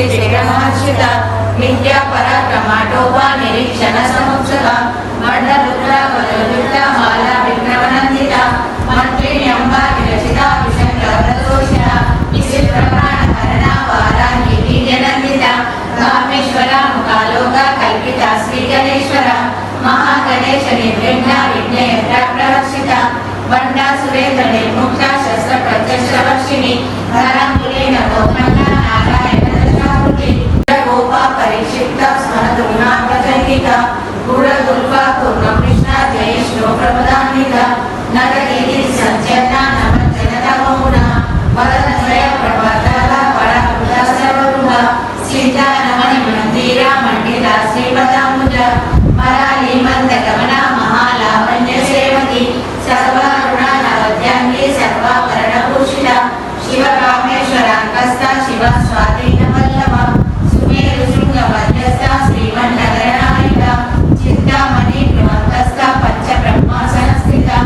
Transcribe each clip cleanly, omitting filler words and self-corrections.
कीर्तिशिखरमर्चिता विद्या पराक्रमाटोपा निरीक्षण समुत्सुका मंडलुद्रा माला विघ्नवनंदिता मंत्रिणी अंबा विरचिता विशंकरदोषिता विचित्रप्राणहरणा वाराही दिव्यनंदिता कामेश्वरा मुखालोका कल्पिता श्री गणेश्वरा महागणेश निर्विघ्ना विघ्नयत्रा प्रवर्षिता वंडा सुरेंद्र निर्मुक्ता शस्त्र प्रत्यक्षवर्षिणी धरांकुलेन गोपन्ना नारायण दशावृति गोपा परिक्षिप्ता स्मरतुना प्रजंगिता गुणदुर्गा पूर्णकृष्णा जयेष्णो प्रपदान्विता नरगीति संचयना नमज्जनता मौना वरदत्रय प्रवर्तका पराकृता सर्वगुणा सीतारमण मंदिरा मंडिता श्रीपदाम्बुजा मराली मंदगमना महालावण्य सेवकी सर्वारुणा नवद्यांगी सर्वाभरणभूषिता शिवकामेश्वराङ्कस्था शिवा स्वाधीनवल्लभा सुमेरुशृङ्गमध्यस्था श्रीमन्नगरनायिका चिन्तामणि बृहत्स्था पञ्चब्रह्मासनस्थिता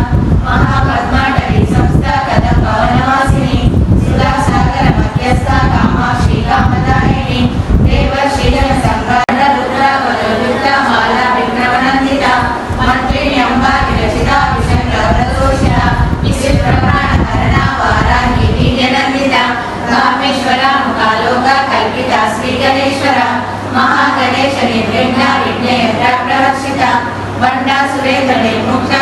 महापद्माटवी संस्था कदम्बवनवासिनी सुधासागर मध्यस्था कामाक्षी कामदायिनी देवर्षिजन संगण रुद्रावलोयुक्ता माला विघ्नवनंदिता मंत्रिणी अंबा विरचिता विशंकरदोषिता विचित्रप्राणहरणा वाराही दिव्यनंदिता कामेश्वरा मुखालोका कल्पिता श्री गणेश्वरा महागणेश निर्विघ्ना विघ्नयत्रा प्रवर्षिता वंडा सुरेंद्र निर्मुक्ता